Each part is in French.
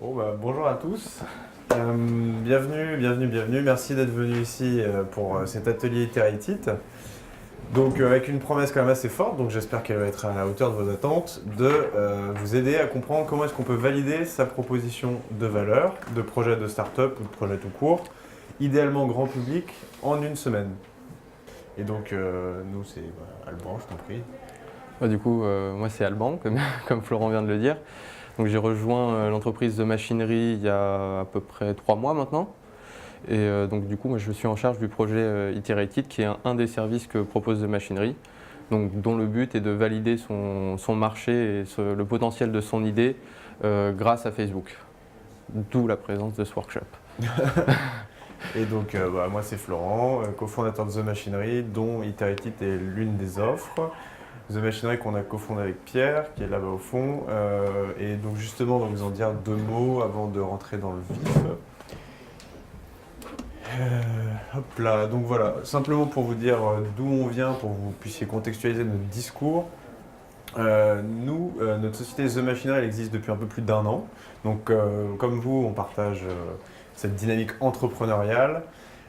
Bonjour à tous. Bienvenue. Merci d'être venu ici pour cet atelier Iteratit. Donc avec une promesse quand même assez forte, donc j'espère qu'elle va être à la hauteur de vos attentes, de vous aider à comprendre comment est-ce qu'on peut valider sa proposition de valeur, de projet de start-up ou de projet tout court, idéalement grand public, en une semaine. Et donc nous c'est Alban, je t'en prie. Moi c'est Alban, comme Florent vient de le dire. Donc j'ai rejoint l'entreprise The Machinery il y a à peu près 3 mois maintenant. Moi je suis en charge du projet Iteratit, qui est un des services que propose The Machinery, donc, dont le but est de valider son marché et le potentiel de son idée grâce à Facebook. D'où la présence de ce workshop. Et donc moi c'est Florent, cofondateur de The Machinery, dont Iteratit est l'une des offres. The Machinery qu'on a cofondé avec Pierre, qui est là-bas au fond. Et donc justement, on va vous en dire 2 mots avant de rentrer dans le vif. Hop là, donc voilà, simplement pour vous dire d'où on vient, pour que vous puissiez contextualiser notre discours. Notre société The Machinery, elle existe depuis un peu plus d'1 an. Donc comme vous, on partage cette dynamique entrepreneuriale.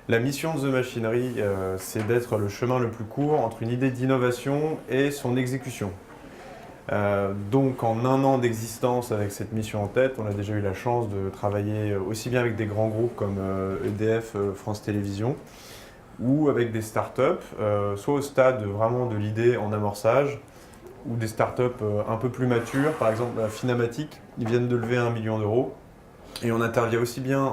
La mission de The Machinery, c'est d'être le chemin le plus court entre une idée d'innovation et son exécution. Donc en 1 an d'existence avec cette mission en tête, on a déjà eu la chance de travailler aussi bien avec des grands groupes comme EDF, France Télévisions, ou avec des startups, soit au stade vraiment de l'idée en amorçage, ou des startups un peu plus matures, par exemple Finamatic, ils viennent de lever 1 million d'euros, et on intervient aussi bien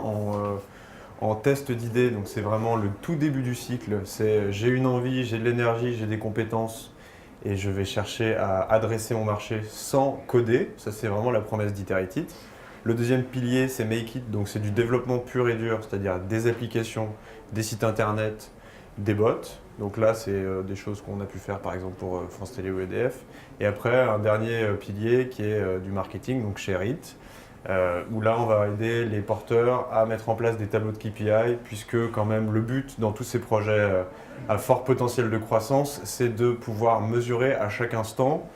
en test d'idées, donc c'est vraiment le tout début du cycle, c'est j'ai une envie, j'ai de l'énergie, j'ai des compétences, et je vais chercher à adresser mon marché sans coder. Ça, c'est vraiment la promesse d'Iteratit. Le deuxième pilier, c'est Make It, donc c'est du développement pur et dur, c'est-à-dire des applications, des sites internet, des bots. Donc là, c'est des choses qu'on a pu faire par exemple pour France Télé ou EDF. Et après, un dernier pilier qui est du marketing, donc Share It, où là, on va aider les porteurs à mettre en place des tableaux de KPI, puisque quand même le but dans tous ces projets à fort potentiel de croissance, c'est de pouvoir mesurer à chaque instant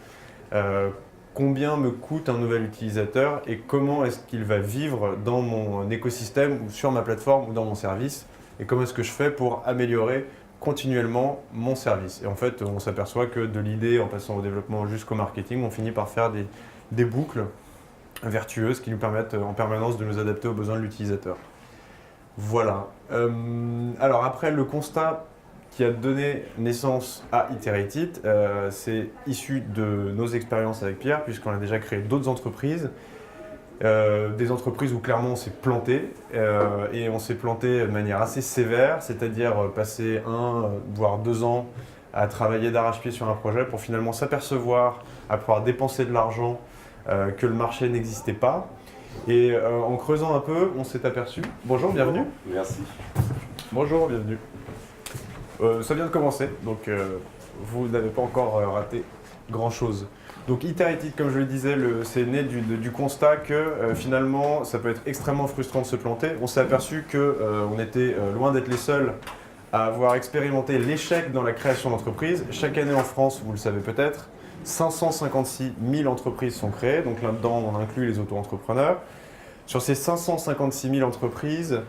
combien me coûte un nouvel utilisateur et comment est-ce qu'il va vivre dans mon écosystème ou sur ma plateforme ou dans mon service, et comment est-ce que je fais pour améliorer continuellement mon service. Et en fait, on s'aperçoit que de l'idée en passant au développement jusqu'au marketing, on finit par faire des boucles vertueuses qui nous permettent en permanence de nous adapter aux besoins de l'utilisateur. Voilà. Alors après, le constat qui a donné naissance à Iteratit, c'est issu de nos expériences avec Pierre, puisqu'on a déjà créé d'autres entreprises, des entreprises où clairement on s'est planté, et on s'est planté de manière assez sévère, c'est-à-dire passer 1 voire 2 ans à travailler d'arrache-pied sur un projet pour finalement s'apercevoir, à pouvoir dépenser de l'argent, que le marché n'existait pas. Et en creusant un peu, on s'est aperçu. Bonjour, bienvenue. Merci. Bonjour, bienvenue. Ça vient de commencer, donc vous n'avez pas encore raté grand-chose. Donc Iteratit, comme je le disais, c'est né du constat que finalement, ça peut être extrêmement frustrant de se planter. On s'est aperçu qu'on était loin d'être les seuls à avoir expérimenté l'échec dans la création d'entreprises. Chaque année en France, vous le savez peut-être, 556 000 entreprises sont créées, donc là-dedans on inclut les auto-entrepreneurs. Sur ces 556 000 entreprises,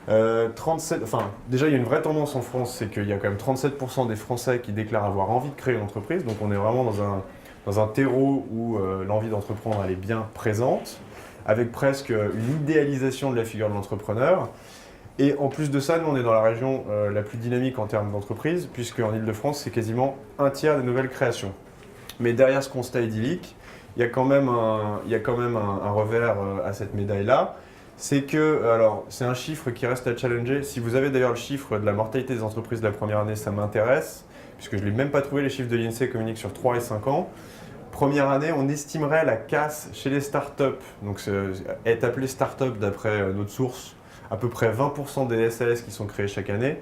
déjà il y a une vraie tendance en France, c'est qu'il y a quand même 37% des Français qui déclarent avoir envie de créer une entreprise, donc on est vraiment dans un terreau où l'envie d'entreprendre elle est bien présente, avec presque une idéalisation de la figure de l'entrepreneur. Et en plus de ça, nous on est dans la région la plus dynamique en termes d'entreprise, puisque en Ile-de-France c'est quasiment 1/3 des nouvelles créations. Mais derrière ce constat idyllique, il y a quand même un revers à cette médaille-là. C'est que, alors, c'est un chiffre qui reste à challenger. Si vous avez d'ailleurs le chiffre de la mortalité des entreprises de la première année, ça m'intéresse, puisque je ne l'ai même pas trouvé, les chiffres de l'INSEE communiquent sur 3 et 5 ans. Première année, on estimerait la casse chez les startups, donc est appelé startup d'après notre source, à peu près 20% des SAS qui sont créés chaque année,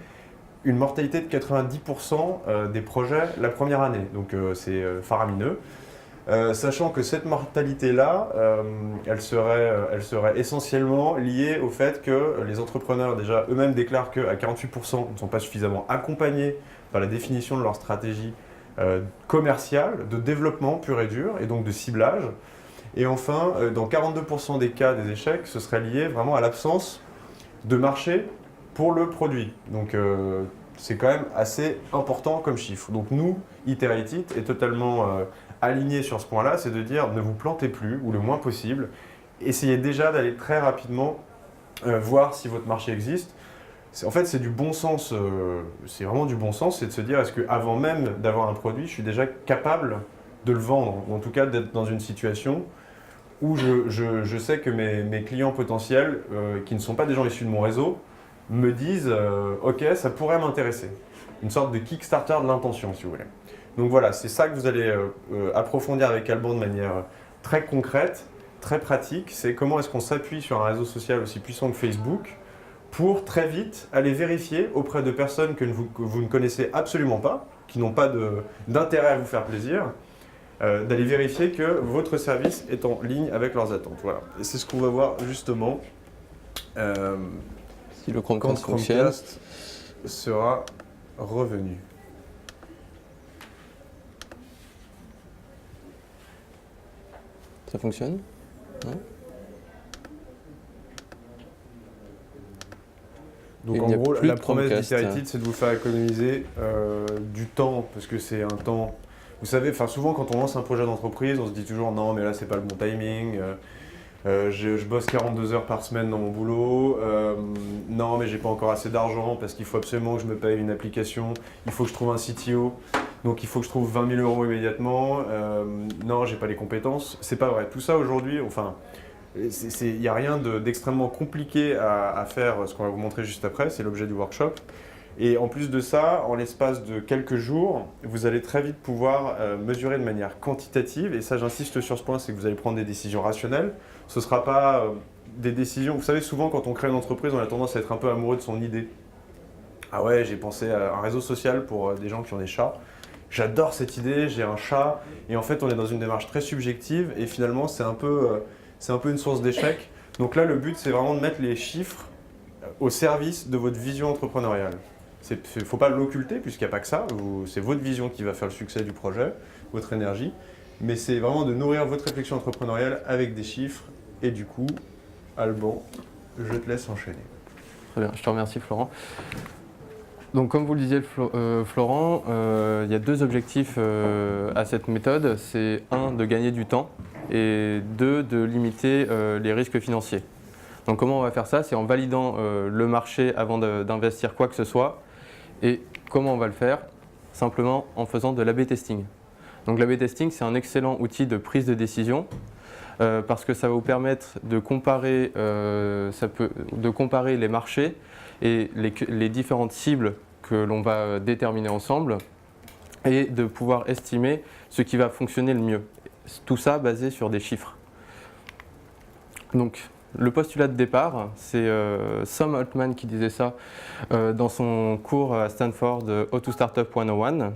une mortalité de 90% des projets la première année, donc c'est faramineux. Sachant que cette mortalité-là, elle serait essentiellement liée au fait que les entrepreneurs déjà eux-mêmes déclarent qu'à 48% ne sont pas suffisamment accompagnés dans la définition de leur stratégie commerciale, de développement pur et dur, et donc de ciblage. Et enfin, dans 42% des cas des échecs, ce serait lié vraiment à l'absence de marché pour le produit. Donc c'est quand même assez important comme chiffre. Donc nous, Iteratit est totalement aligné sur ce point-là, c'est de dire ne vous plantez plus ou le moins possible. Essayez déjà d'aller très rapidement voir si votre marché existe. En fait, c'est du bon sens, c'est vraiment du bon sens, c'est de se dire est-ce qu'avant même d'avoir un produit, je suis déjà capable de le vendre, ou en tout cas d'être dans une situation où je sais que mes clients potentiels, qui ne sont pas des gens issus de mon réseau, me disent ok, ça pourrait m'intéresser. Une sorte de Kickstarter de l'intention, si vous voulez. Donc voilà, c'est ça que vous allez approfondir avec Alban de manière très concrète, très pratique. C'est comment est-ce qu'on s'appuie sur un réseau social aussi puissant que Facebook pour très vite aller vérifier auprès de personnes que vous ne connaissez absolument pas, qui n'ont pas d'intérêt à vous faire plaisir, d'aller vérifier que votre service est en ligne avec leurs attentes. Voilà. Et c'est ce qu'on va voir justement Si le quand Chromecast fonctionne. Chromecast sera revenu. Ça fonctionne? Non. Donc Il en n'y a gros, plus la de promesse Chromecast. d'Iteratit, c'est de vous faire économiser du temps, parce que c'est un temps... Vous savez, souvent quand on lance un projet d'entreprise, on se dit toujours non mais là c'est pas le bon timing, je bosse 42 heures par semaine dans mon boulot, non mais j'ai pas encore assez d'argent parce qu'il faut absolument que je me paye une application, il faut que je trouve un CTO, donc il faut que je trouve 20 000 euros immédiatement, non j'ai pas les compétences, c'est pas vrai. Tout ça aujourd'hui, enfin, il n'y a rien d'extrêmement compliqué à faire, ce qu'on va vous montrer juste après, c'est l'objet du workshop. Et en plus de ça, en l'espace de quelques jours, vous allez très vite pouvoir mesurer de manière quantitative, et ça j'insiste sur ce point, c'est que vous allez prendre des décisions rationnelles. Ce ne sera pas des décisions, vous savez souvent quand on crée une entreprise, on a tendance à être un peu amoureux de son idée. Ah ouais, j'ai pensé à un réseau social pour des gens qui ont des chats. J'adore cette idée, j'ai un chat, et en fait on est dans une démarche très subjective, et finalement c'est un peu une source d'échec. Donc là le but c'est vraiment de mettre les chiffres au service de votre vision entrepreneuriale. Il ne faut pas l'occulter puisqu'il n'y a pas que ça, c'est votre vision qui va faire le succès du projet, votre énergie, mais c'est vraiment de nourrir votre réflexion entrepreneuriale avec des chiffres, et du coup, Alban, je te laisse enchaîner. Très bien, je te remercie Florent. Donc comme vous le disiez Florent, il y a deux objectifs à cette méthode. C'est un, de gagner du temps, et deux, de limiter les risques financiers. Donc comment on va faire ça? C'est en validant le marché avant d'investir quoi que ce soit. Et comment on va le faire? Simplement en faisant de l'A/B testing. Donc l'A/B testing, c'est un excellent outil de prise de décision parce que ça va vous permettre de comparer, les marchés et les différentes cibles que l'on va déterminer ensemble et de pouvoir estimer ce qui va fonctionner le mieux. Tout ça basé sur des chiffres. Donc, le postulat de départ, c'est Sam Altman qui disait ça dans son cours à Stanford How to Startup 101.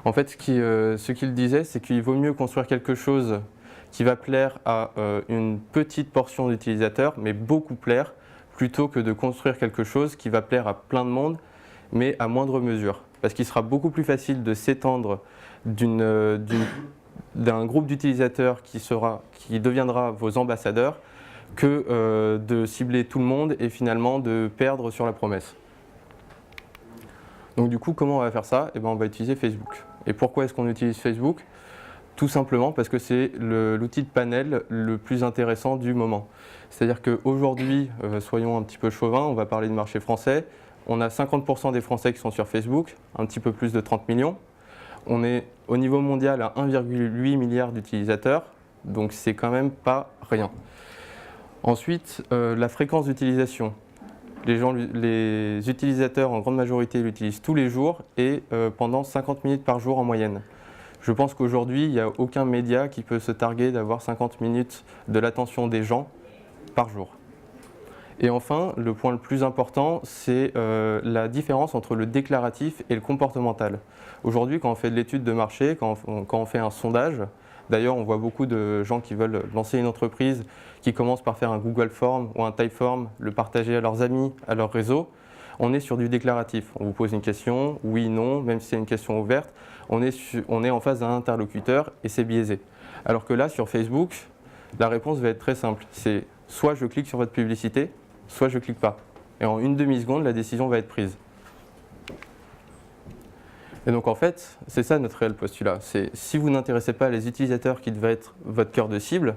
En fait, ce qu'il disait, c'est qu'il vaut mieux construire quelque chose qui va plaire à une petite portion d'utilisateurs, mais beaucoup plaire, plutôt que de construire quelque chose qui va plaire à plein de monde, mais à moindre mesure. Parce qu'il sera beaucoup plus facile de s'étendre d'un groupe d'utilisateurs qui deviendra vos ambassadeurs, que de cibler tout le monde et finalement de perdre sur la promesse. Donc du coup, comment on va faire ça? On va utiliser Facebook. Et pourquoi est-ce qu'on utilise Facebook? Tout simplement parce que c'est l'outil de panel le plus intéressant du moment. C'est-à-dire qu'aujourd'hui, soyons un petit peu chauvins, on va parler du marché français. On a 50% des Français qui sont sur Facebook, un petit peu plus de 30 millions. On est au niveau mondial à 1,8 milliard d'utilisateurs, donc c'est quand même pas rien. Ensuite, la fréquence d'utilisation. Les utilisateurs, en grande majorité, l'utilisent tous les jours et pendant 50 minutes par jour en moyenne. Je pense qu'aujourd'hui, il n'y a aucun média qui peut se targuer d'avoir 50 minutes de l'attention des gens par jour. Et enfin, le point le plus important, c'est la différence entre le déclaratif et le comportemental. Aujourd'hui, quand on fait de l'étude de marché, quand on fait un sondage, d'ailleurs, on voit beaucoup de gens qui veulent lancer une entreprise qui commencent par faire un Google Form ou un Typeform, le partager à leurs amis, à leur réseau. On est sur du déclaratif. On vous pose une question, oui, non, même si c'est une question ouverte. On est en face d'un interlocuteur et c'est biaisé. Alors que là, sur Facebook, La réponse va être très simple. C'est soit je clique sur votre publicité, soit je ne clique pas. Et en une demi-seconde, la décision va être prise. Et donc en fait, c'est ça notre réel postulat. C'est si vous n'intéressez pas les utilisateurs qui devaient être votre cœur de cible,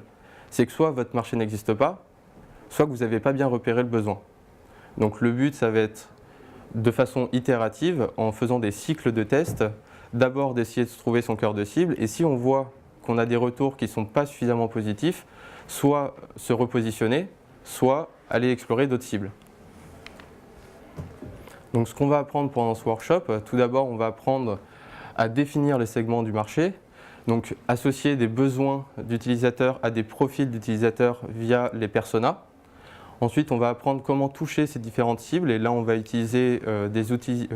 c'est que soit votre marché n'existe pas, soit que vous n'avez pas bien repéré le besoin. Donc le but, ça va être de façon itérative, en faisant des cycles de tests, d'abord d'essayer de trouver son cœur de cible, et si on voit qu'on a des retours qui ne sont pas suffisamment positifs, soit se repositionner, soit aller explorer d'autres cibles. Donc ce qu'on va apprendre pendant ce workshop, tout d'abord on va apprendre à définir les segments du marché, donc associer des besoins d'utilisateurs à des profils d'utilisateurs via les personas. Ensuite on va apprendre comment toucher ces différentes cibles et là on va utiliser des outils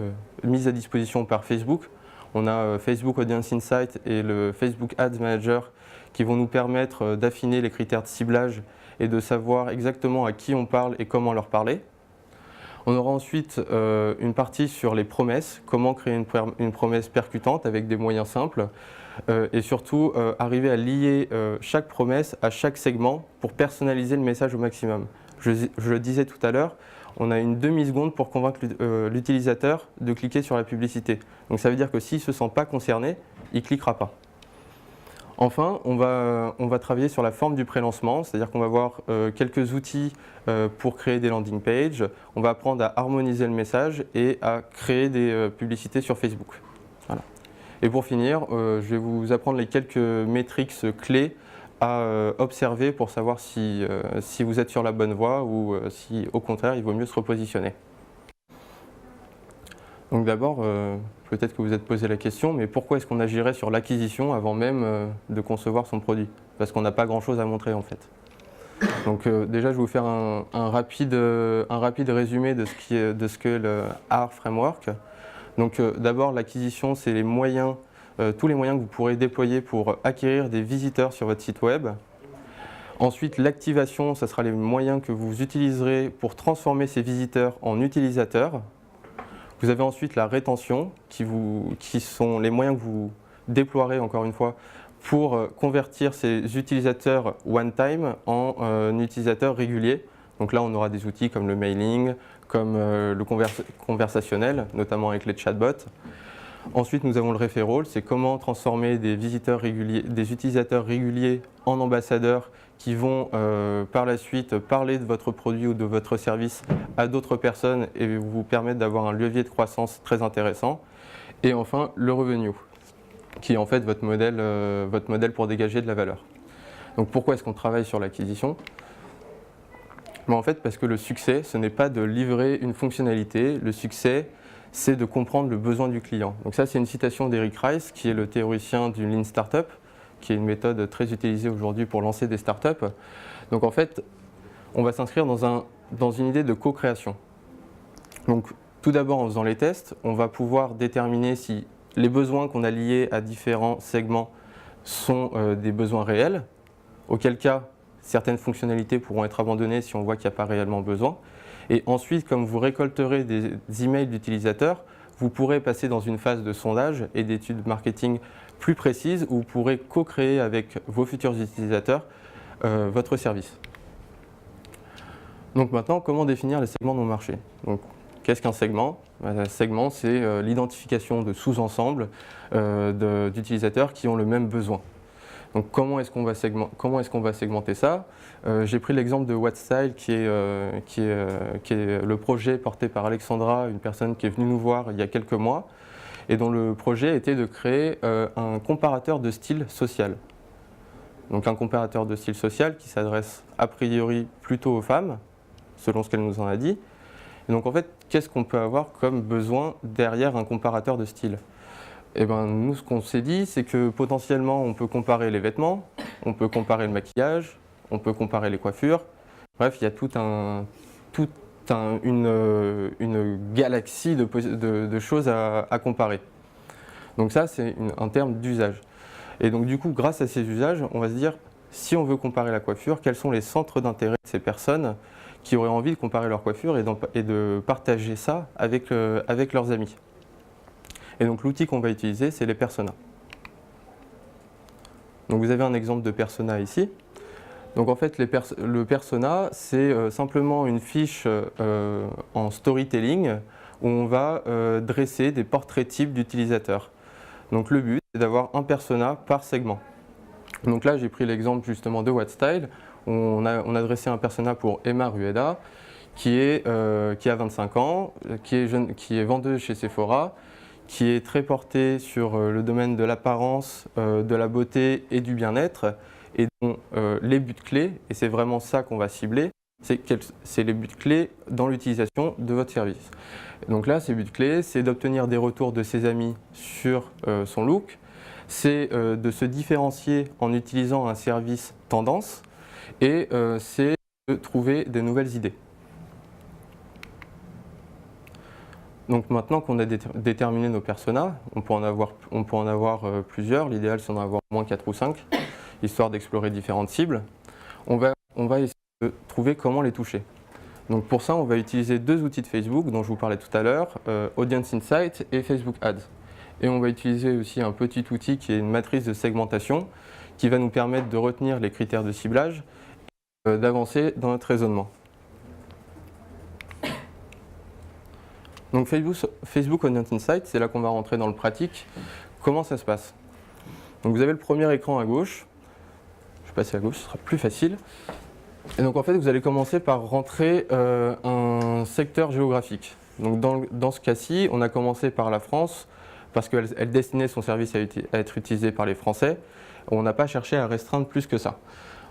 mis à disposition par Facebook. On a Facebook Audience Insight et le Facebook Ads Manager qui vont nous permettre d'affiner les critères de ciblage et de savoir exactement à qui on parle et comment leur parler. On aura ensuite une partie sur les promesses, comment créer une promesse percutante avec des moyens simples et surtout arriver à lier chaque promesse à chaque segment pour personnaliser le message au maximum. Je le disais tout à l'heure, on a une demi-seconde pour convaincre l'utilisateur de cliquer sur la publicité. Donc ça veut dire que s'il ne se sent pas concerné, il ne cliquera pas. Enfin, on va travailler sur la forme du pré-lancement, c'est-à-dire qu'on va voir quelques outils pour créer des landing pages. On va apprendre à harmoniser le message et à créer des publicités sur Facebook. Voilà. Et pour finir, je vais vous apprendre les quelques métriques clés à observer pour savoir si vous êtes sur la bonne voie ou si au contraire il vaut mieux se repositionner. Donc d'abord, peut-être que vous vous êtes posé la question, mais pourquoi est-ce qu'on agirait sur l'acquisition avant même de concevoir son produit? Parce qu'on n'a pas grand-chose à montrer en fait. Donc déjà, je vais vous faire un rapide résumé de ce qu'est le AR Framework. Donc d'abord, l'acquisition, c'est les moyens, tous les moyens que vous pourrez déployer pour acquérir des visiteurs sur votre site web. Ensuite, l'activation, ce sera les moyens que vous utiliserez pour transformer ces visiteurs en utilisateurs. Vous avez ensuite la rétention, qui sont les moyens que vous déploierez, encore une fois, pour convertir ces utilisateurs one-time en utilisateurs réguliers. Donc là, on aura des outils comme le mailing, comme le conversationnel, notamment avec les chatbots. Ensuite, nous avons le referral, c'est comment transformer des utilisateurs réguliers en ambassadeurs qui vont par la suite parler de votre produit ou de votre service à d'autres personnes et vous permettre d'avoir un levier de croissance très intéressant. Et enfin, le revenu, qui est en fait votre modèle pour dégager de la valeur. Donc pourquoi est-ce qu'on travaille sur l'acquisition? En fait, parce que le succès, ce n'est pas de livrer une fonctionnalité, le succès, c'est de comprendre le besoin du client. Donc ça, c'est une citation d'Eric Rice, qui est le théoricien du Lean Startup, qui est une méthode très utilisée aujourd'hui pour lancer des startups. Donc en fait, on va s'inscrire dans une idée de co-création. Donc tout d'abord, en faisant les tests, on va pouvoir déterminer si les besoins qu'on a liés à différents segments sont des besoins réels, auquel cas, certaines fonctionnalités pourront être abandonnées si on voit qu'il n'y a pas réellement besoin. Et ensuite, comme vous récolterez des emails d'utilisateurs, vous pourrez passer dans une phase de sondage et d'études marketing plus précises où vous pourrez co-créer avec vos futurs utilisateurs votre service. Donc maintenant, comment définir les segments de mon marché? Donc, qu'est-ce qu'un segment? Un segment, c'est l'identification de sous-ensembles d'utilisateurs qui ont le même besoin. Donc comment est-ce qu'on va segmenter ça? J'ai pris l'exemple de WhatStyle qui est le projet porté par Alexandra, une personne qui est venue nous voir il y a quelques mois et dont le projet était de créer un comparateur de style social. Donc un comparateur de style social qui s'adresse a priori plutôt aux femmes, selon ce qu'elle nous en a dit. Et donc en fait, qu'est-ce qu'on peut avoir comme besoin derrière un comparateur de style? Eh ben, nous, ce qu'on s'est dit, c'est que potentiellement, on peut comparer les vêtements, on peut comparer le maquillage, on peut comparer les coiffures. Bref, il y a une galaxie de choses à comparer. Donc ça, c'est un terme d'usage. Et donc du coup, grâce à ces usages, on va se dire, si on veut comparer la coiffure, quels sont les centres d'intérêt de ces personnes qui auraient envie de comparer leur coiffure et de partager ça avec leurs amis. Et donc l'outil qu'on va utiliser, c'est les personas. Donc vous avez un exemple de persona ici. Donc en fait, le persona, c'est simplement une fiche en storytelling où on va dresser des portraits types d'utilisateurs. Donc le but, c'est d'avoir un persona par segment. Donc là, j'ai pris l'exemple justement de WhatStyle, où on a dressé un persona pour Emma Rueda, qui a 25 ans, qui est vendeuse chez Sephora, qui est très portée sur le domaine de l'apparence, de la beauté et du bien-être, et dont les buts clés, et c'est vraiment ça qu'on va cibler, c'est les buts clés dans l'utilisation de votre service. Donc là, ces buts clés, c'est d'obtenir des retours de ses amis sur son look, c'est de se différencier en utilisant un service tendance, et c'est de trouver des nouvelles idées. Donc maintenant qu'on a déterminé nos personas, on peut en avoir plusieurs, l'idéal c'est d'en avoir au moins 4 ou 5, histoire d'explorer différentes cibles. On va essayer de trouver comment les toucher. Donc pour ça, on va utiliser deux outils de Facebook dont je vous parlais tout à l'heure, Audience Insight et Facebook Ads. Et on va utiliser aussi un petit outil qui est une matrice de segmentation qui va nous permettre de retenir les critères de ciblage et d'avancer dans notre raisonnement. Donc Facebook Audience Insight, c'est là qu'on va rentrer dans le pratique. Comment ça se passe? Donc vous avez le premier écran à gauche. Je vais passer à gauche, ce sera plus facile. Et donc en fait, vous allez commencer par rentrer un secteur géographique. Donc dans ce cas-ci, on a commencé par la France parce qu'elle destinait son service à être utilisé par les Français. On n'a pas cherché à restreindre plus que ça.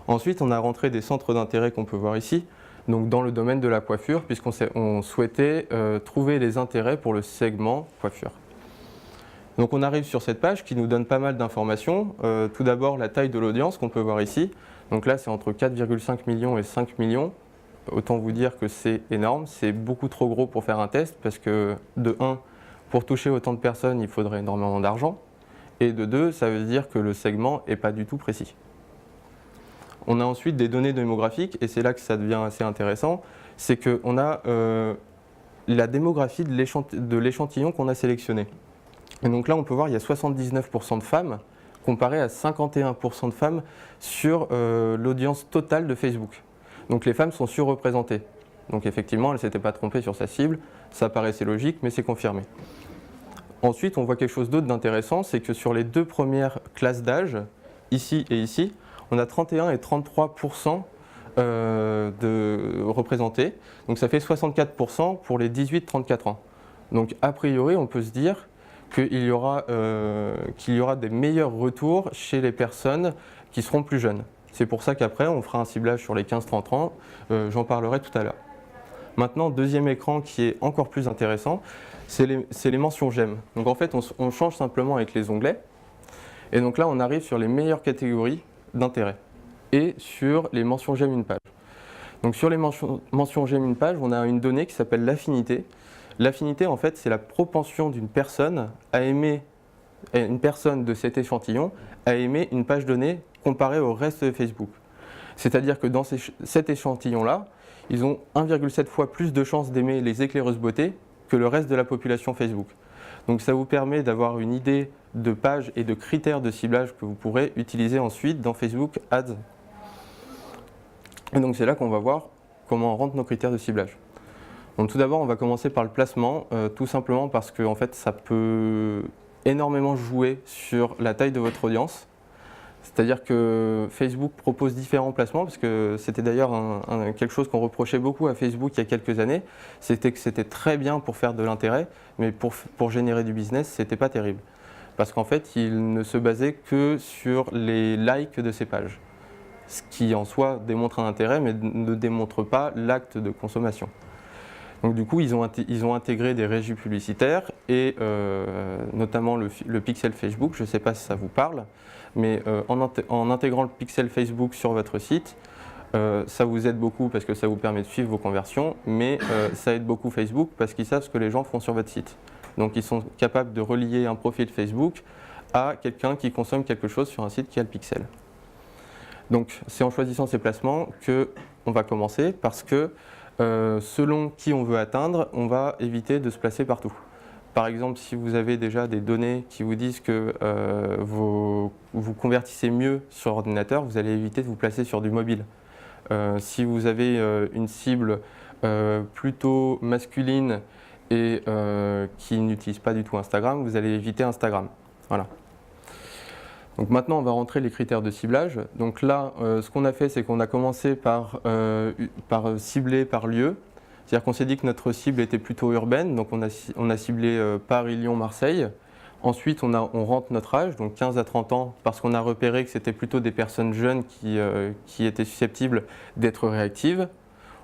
Ensuite, on a rentré des centres d'intérêt qu'on peut voir ici. Donc dans le domaine de la coiffure, puisqu'on souhaitait trouver les intérêts pour le segment coiffure. Donc on arrive sur cette page qui nous donne pas mal d'informations. Tout d'abord, la taille de l'audience qu'on peut voir ici. Donc là, c'est entre 4,5 millions et 5 millions. Autant vous dire que c'est énorme, c'est beaucoup trop gros pour faire un test, parce que de 1, pour toucher autant de personnes, il faudrait énormément d'argent. Et de 2, ça veut dire que le segment n'est pas du tout précis. On a ensuite des données démographiques, et c'est là que ça devient assez intéressant, c'est qu'on a la démographie de l'échantillon qu'on a sélectionné. Et donc là, on peut voir qu'il y a 79% de femmes, comparé à 51% de femmes sur l'audience totale de Facebook. Donc les femmes sont surreprésentées. Donc effectivement, elle ne s'était pas trompée sur sa cible, ça paraissait logique, mais c'est confirmé. Ensuite, on voit quelque chose d'autre d'intéressant, c'est que sur les deux premières classes d'âge, ici et ici, on a 31 et 33% de représentés. Donc ça fait 64% pour les 18-34 ans. Donc a priori, on peut se dire qu'il y aura des meilleurs retours chez les personnes qui seront plus jeunes. C'est pour ça qu'après, on fera un ciblage sur les 15-30 ans. J'en parlerai tout à l'heure. Maintenant, deuxième écran qui est encore plus intéressant, c'est les mentions j'aime. Donc en fait, on change simplement avec les onglets. Et donc là, on arrive sur les meilleures catégories d'intérêt et sur les mentions j'aime une page. Donc sur les mentions j'aime une page, on a une donnée qui s'appelle l'affinité. L'affinité, en fait, c'est la propension d'une personne à aimer, une personne de cet échantillon à aimer une page donnée comparée au reste de Facebook. C'est-à-dire que dans cet échantillon-là, ils ont 1,7 fois plus de chances d'aimer les éclaireuses beauté que le reste de la population Facebook. Donc ça vous permet d'avoir une idée de page et de critères de ciblage que vous pourrez utiliser ensuite dans Facebook Ads. Et donc c'est là qu'on va voir comment on rentre nos critères de ciblage. Donc tout d'abord, on va commencer par le placement, tout simplement parce que en fait, ça peut énormément jouer sur la taille de votre audience. C'est-à-dire que Facebook propose différents placements, parce que c'était d'ailleurs quelque chose qu'on reprochait beaucoup à Facebook il y a quelques années, c'était que c'était très bien pour faire de l'intérêt, mais pour générer du business, c'était pas terrible. Parce qu'en fait, il ne se basait que sur les likes de ses pages. Ce qui en soi démontre un intérêt, mais ne démontre pas l'acte de consommation. Donc du coup, ils ont intégré des régies publicitaires et notamment le pixel Facebook, je ne sais pas si ça vous parle, mais en intégrant le pixel Facebook sur votre site, ça vous aide beaucoup parce que ça vous permet de suivre vos conversions, mais ça aide beaucoup Facebook parce qu'ils savent ce que les gens font sur votre site. Donc ils sont capables de relier un profil Facebook à quelqu'un qui consomme quelque chose sur un site qui a le pixel. Donc c'est en choisissant ces placements qu'on va commencer parce que selon qui on veut atteindre, on va éviter de se placer partout. par exemple, si vous avez déjà des données qui vous disent que vous convertissez mieux sur ordinateur, vous allez éviter de vous placer sur du mobile. Si vous avez une cible plutôt masculine et qui n'utilise pas du tout Instagram, vous allez éviter Instagram. Voilà. Donc maintenant, on va rentrer les critères de ciblage. Donc là, ce qu'on a fait, c'est qu'on a commencé par cibler par lieu. C'est-à-dire qu'on s'est dit que notre cible était plutôt urbaine, donc on a ciblé Paris, Lyon, Marseille. Ensuite, on rentre notre âge, donc 15 à 30 ans, parce qu'on a repéré que c'était plutôt des personnes jeunes qui étaient susceptibles d'être réactives.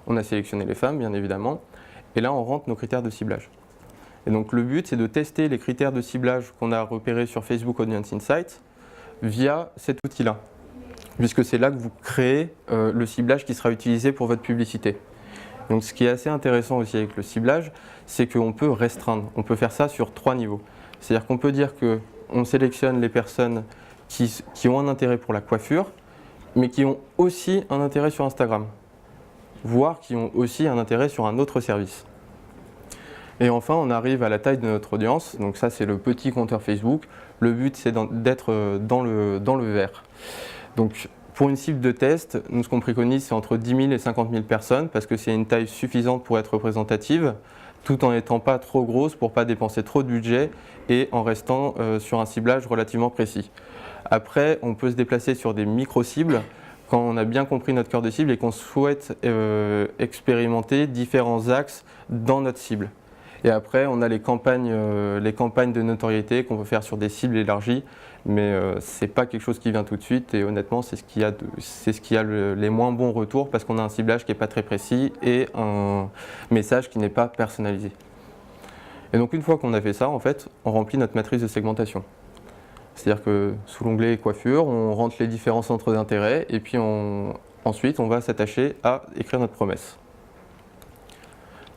On a sélectionné les femmes, bien évidemment. Et là, on rentre nos critères de ciblage. Et donc le but, c'est de tester les critères de ciblage qu'on a repérés sur Facebook Audience Insights via cet outil-là, puisque c'est là que vous créez le ciblage qui sera utilisé pour votre publicité. Donc ce qui est assez intéressant aussi avec le ciblage, c'est qu'on peut restreindre. On peut faire ça sur 3 niveaux. C'est-à-dire qu'on peut dire qu'on sélectionne les personnes qui ont un intérêt pour la coiffure, mais qui ont aussi un intérêt sur Instagram, voire qui ont aussi un intérêt sur un autre service. Et enfin, on arrive à la taille de notre audience. Donc ça, c'est le petit compteur Facebook. Le but, c'est d'être dans le vert. Donc, pour une cible de test, nous, ce qu'on préconise, c'est entre 10 000 et 50 000 personnes, parce que c'est une taille suffisante pour être représentative, tout en n'étant pas trop grosse pour ne pas dépenser trop de budget et en restant sur un ciblage relativement précis. Après, on peut se déplacer sur des micro-cibles quand on a bien compris notre cœur de cible et qu'on souhaite expérimenter différents axes dans notre cible. Et après, on a les campagnes de notoriété qu'on peut faire sur des cibles élargies, mais ce n'est pas quelque chose qui vient tout de suite. Et honnêtement, c'est ce qui a les moins bons retours parce qu'on a un ciblage qui n'est pas très précis et un message qui n'est pas personnalisé. Et donc, une fois qu'on a fait ça, en fait, on remplit notre matrice de segmentation. C'est-à-dire que sous l'onglet coiffure, on rentre les différents centres d'intérêt et puis ensuite, on va s'attacher à écrire notre promesse.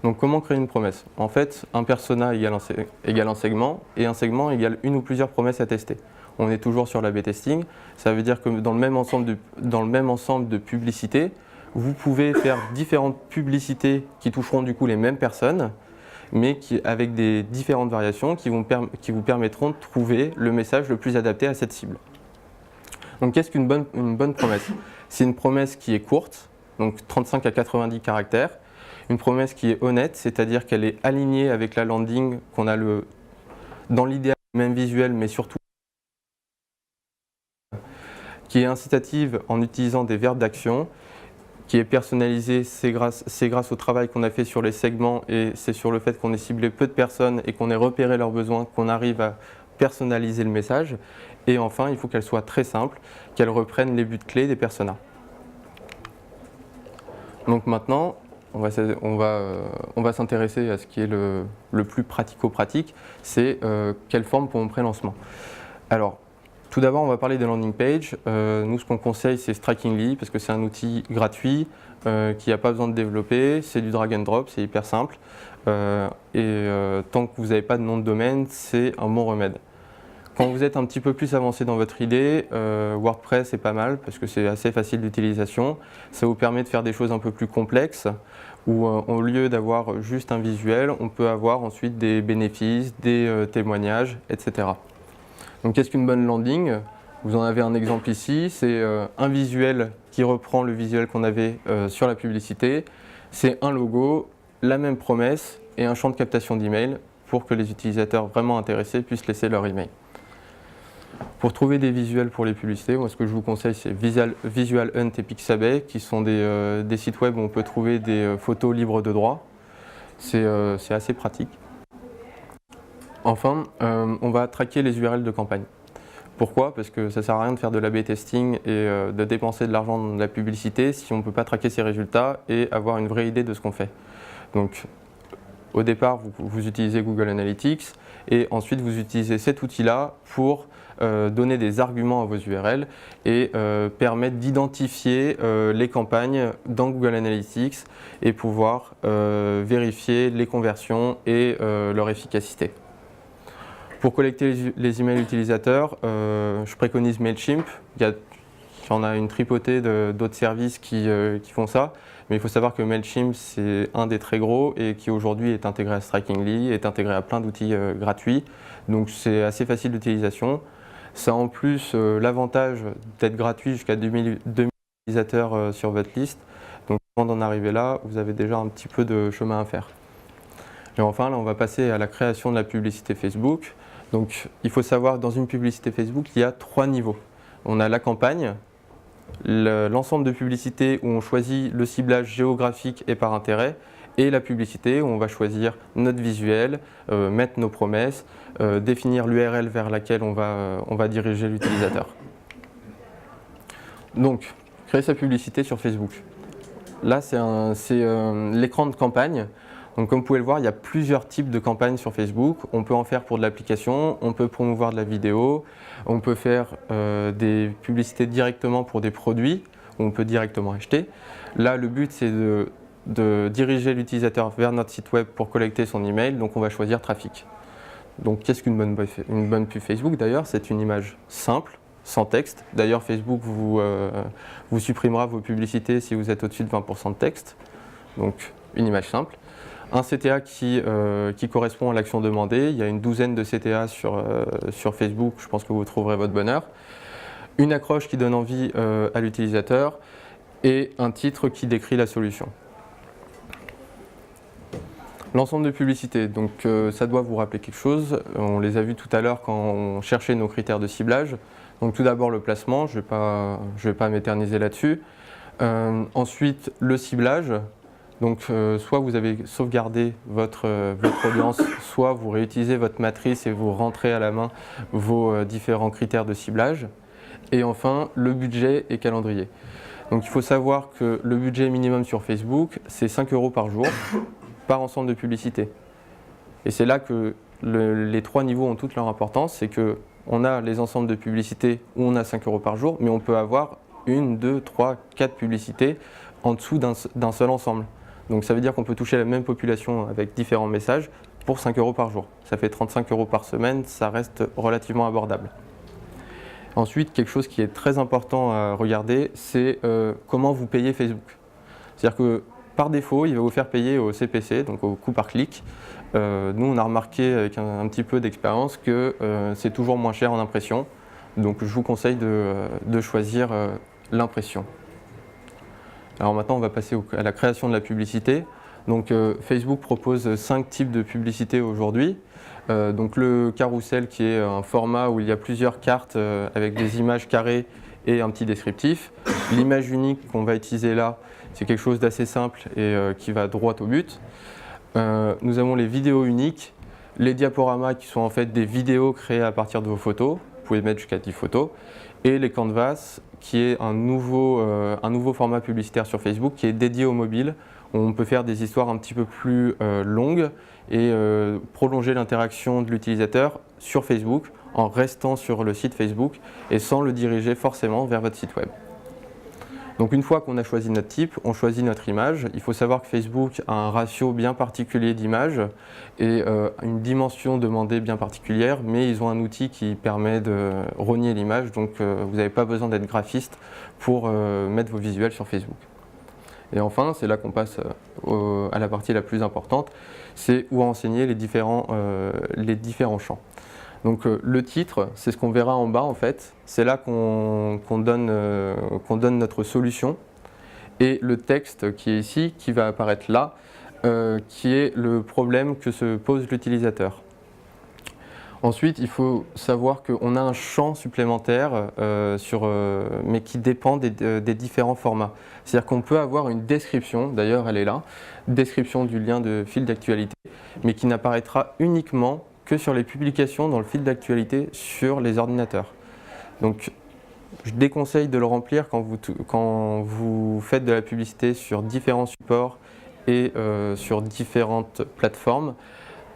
Donc comment créer une promesse? En fait, un persona égale un segment et un segment égale une ou plusieurs promesses à tester. On est toujours sur l'A/B testing. Ça veut dire que dans le même ensemble de publicités, vous pouvez faire différentes publicités qui toucheront du coup les mêmes personnes, mais avec des différentes variations qui vous permettront de trouver le message le plus adapté à cette cible. Donc qu'est-ce qu'une bonne promesse? C'est une promesse qui est courte, donc 35 à 90 caractères. Une promesse qui est honnête, c'est-à-dire qu'elle est alignée avec la landing, qu'on a dans l'idéal le même visuel, mais surtout qui est incitative en utilisant des verbes d'action, qui est personnalisée, c'est grâce au travail qu'on a fait sur les segments et c'est sur le fait qu'on ait ciblé peu de personnes et qu'on ait repéré leurs besoins qu'on arrive à personnaliser le message. Et enfin, il faut qu'elle soit très simple, qu'elle reprenne les buts clés des personas. Donc maintenant, on va s'intéresser à ce qui est le plus pratico-pratique, c'est quelle forme pour mon pré-lancement. Alors, tout d'abord, on va parler des landing pages. Nous, ce qu'on conseille, c'est Strikingly, parce que c'est un outil gratuit qui n'a pas besoin de développer, c'est du drag and drop, c'est hyper simple. Tant que vous n'avez pas de nom de domaine, c'est un bon remède. Quand vous êtes un petit peu plus avancé dans votre idée, WordPress est pas mal parce que c'est assez facile d'utilisation. Ça vous permet de faire des choses un peu plus complexes où au lieu d'avoir juste un visuel, on peut avoir ensuite des bénéfices, des témoignages, etc. Donc qu'est-ce qu'une bonne landing? Vous en avez un exemple ici, c'est un visuel qui reprend le visuel qu'on avait sur la publicité. C'est un logo, la même promesse et un champ de captation d'email pour que les utilisateurs vraiment intéressés puissent laisser leur email. Pour trouver des visuels pour les publicités, moi ce que je vous conseille c'est Visual Hunt et Pixabay qui sont des sites web où on peut trouver des photos libres de droit. C'est assez pratique. Enfin, on va traquer les URL de campagne. Pourquoi? Parce que ça ne sert à rien de faire de l'A/B testing et de dépenser de l'argent dans de la publicité si on ne peut pas traquer ses résultats et avoir une vraie idée de ce qu'on fait. Donc, au départ, vous utilisez Google Analytics et ensuite vous utilisez cet outil-là pour donner des arguments à vos URL et permettre d'identifier les campagnes dans Google Analytics et pouvoir vérifier les conversions et leur efficacité. Pour collecter les emails utilisateurs, je préconise Mailchimp. Il y a il y en a une tripotée d'autres services qui font ça. Mais il faut savoir que Mailchimp, c'est un des très gros et qui aujourd'hui est intégré à Strikingly, est intégré à plein d'outils gratuits. Donc c'est assez facile d'utilisation. Ça a en plus l'avantage d'être gratuit jusqu'à 2000 utilisateurs sur votre liste. Donc avant d'en arriver là, vous avez déjà un petit peu de chemin à faire. Et enfin, là, on va passer à la création de la publicité Facebook. Donc il faut savoir que dans une publicité Facebook, il y a 3 niveaux. On a la campagne, l'ensemble de publicités où on choisit le ciblage géographique et par intérêt, et la publicité où on va choisir notre visuel, mettre nos promesses, définir l'URL vers laquelle on va diriger l'utilisateur. Donc, créer sa publicité sur Facebook. Là, c'est l'écran de campagne. Donc, comme vous pouvez le voir, il y a plusieurs types de campagnes sur Facebook. On peut en faire pour de l'application, on peut promouvoir de la vidéo, on peut faire des publicités directement pour des produits, où on peut directement acheter. Là, le but, c'est de diriger l'utilisateur vers notre site web pour collecter son email. Donc, on va choisir trafic. Donc, qu'est-ce qu'une bonne pub Facebook d'ailleurs? C'est une image simple, sans texte. D'ailleurs, Facebook vous supprimera vos publicités si vous êtes au-dessus de 20% de texte. Donc, une image simple. Un CTA qui correspond à l'action demandée. Il y a une douzaine de CTA sur Facebook. Je pense que vous trouverez votre bonheur. Une accroche qui donne envie à l'utilisateur et un titre qui décrit la solution. L'ensemble de publicités, donc ça doit vous rappeler quelque chose. On les a vus tout à l'heure quand on cherchait nos critères de ciblage. Donc tout d'abord le placement, je vais pas m'éterniser là-dessus. Ensuite le ciblage. Donc soit vous avez sauvegardé votre audience, soit vous réutilisez votre matrice et vous rentrez à la main vos différents critères de ciblage. Et enfin le budget et calendrier. Donc il faut savoir que le budget minimum sur Facebook, c'est 5 € par jour, par ensemble de publicité. Et c'est là que les 3 niveaux ont toute leur importance, c'est qu'on a les ensembles de publicités où on a 5 € par jour, mais on peut avoir 1, 2, 3, 4 publicités en dessous d'un seul ensemble. Donc ça veut dire qu'on peut toucher la même population avec différents messages pour 5 € par jour. Ça fait 35 € par semaine, ça reste relativement abordable. Ensuite, quelque chose qui est très important à regarder, c'est comment vous payez Facebook. C'est-à-dire que par défaut, il va vous faire payer au CPC, donc au coût par clic. Nous, on a remarqué avec un petit peu d'expérience que c'est toujours moins cher en impression. Donc je vous conseille de choisir l'impression. Alors maintenant, on va passer à la création de la publicité. Donc Facebook propose 5 types de publicité aujourd'hui. Donc le carrousel qui est un format où il y a plusieurs cartes avec des images carrées et un petit descriptif. L'image unique qu'on va utiliser là, c'est quelque chose d'assez simple et qui va droit au but. Nous avons les vidéos uniques, les diaporamas qui sont en fait des vidéos créées à partir de vos photos. Vous pouvez mettre jusqu'à 10 photos. Et les canvas qui est un nouveau format publicitaire sur Facebook qui est dédié au mobile. On peut faire des histoires un petit peu plus longues et prolonger l'interaction de l'utilisateur sur Facebook en restant sur le site Facebook et sans le diriger forcément vers votre site web. Donc une fois qu'on a choisi notre type, on choisit notre image. Il faut savoir que Facebook a un ratio bien particulier d'images et une dimension demandée bien particulière, mais ils ont un outil qui permet de rogner l'image, donc vous n'avez pas besoin d'être graphiste pour mettre vos visuels sur Facebook. Et enfin, c'est là qu'on passe à la partie la plus importante, c'est où enseigner les différents champs. Donc le titre, c'est ce qu'on verra en bas en fait, c'est là qu'on donne notre solution. Et le texte qui est ici, qui va apparaître là, qui est le problème que se pose l'utilisateur. Ensuite, il faut savoir qu'on a un champ supplémentaire, mais qui dépend des différents formats. C'est-à-dire qu'on peut avoir une description, d'ailleurs elle est là, description du lien de fil d'actualité, mais qui n'apparaîtra uniquement que sur les publications dans le fil d'actualité sur les ordinateurs. Donc je déconseille de le remplir quand vous faites de la publicité sur différents supports et sur différentes plateformes,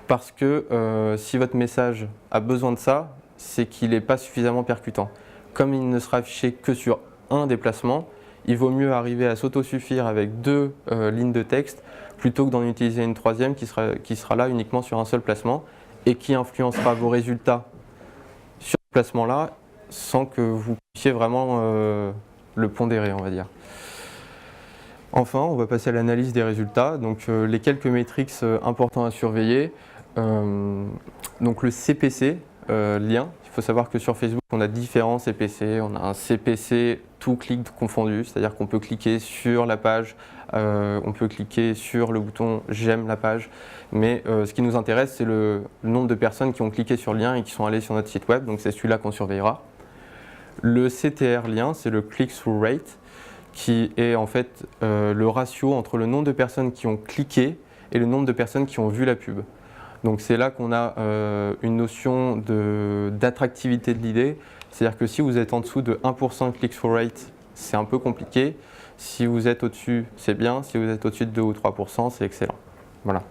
parce que si votre message a besoin de ça, c'est qu'il n'est pas suffisamment percutant. Comme il ne sera affiché que sur un déplacement, il vaut mieux arriver à s'autosuffire avec 2 lignes de texte plutôt que d'en utiliser une 3e qui sera là uniquement sur un seul placement et qui influencera vos résultats sur ce placement-là sans que vous puissiez vraiment le pondéré, on va dire. Enfin, on va passer à l'analyse des résultats. Donc, les quelques métriques importants à surveiller. Donc, le CPC, lien. Il faut savoir que sur Facebook, on a différents CPC. On a un CPC tout clic confondu, c'est-à-dire qu'on peut cliquer sur la page, on peut cliquer sur le bouton j'aime la page. Mais ce qui nous intéresse, c'est le nombre de personnes qui ont cliqué sur le lien et qui sont allées sur notre site web. Donc, c'est celui-là qu'on surveillera. Le CTR lien, c'est le click-through rate, qui est en fait le ratio entre le nombre de personnes qui ont cliqué et le nombre de personnes qui ont vu la pub. Donc c'est là qu'on a une notion d'attractivité de l'idée, c'est-à-dire que si vous êtes en dessous de 1% click-through rate, c'est un peu compliqué. Si vous êtes au-dessus, c'est bien. Si vous êtes au-dessus de 2 ou 3%, c'est excellent. Voilà.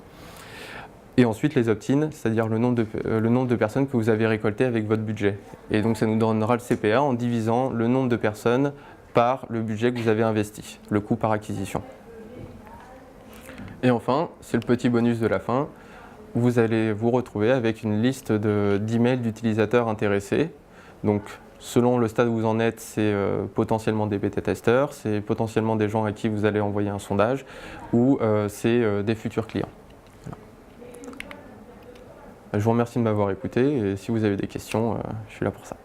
Et ensuite les opt-in, c'est-à-dire le nombre de personnes que vous avez récoltées avec votre budget. Et donc ça nous donnera le CPA en divisant le nombre de personnes par le budget que vous avez investi, le coût par acquisition. Et enfin, c'est le petit bonus de la fin. Vous allez vous retrouver avec une liste d'emails d'utilisateurs intéressés. Donc, selon le stade où vous en êtes, c'est potentiellement des bêta-testeurs, c'est potentiellement des gens à qui vous allez envoyer un sondage ou c'est des futurs clients. Voilà. Je vous remercie de m'avoir écouté et si vous avez des questions, je suis là pour ça.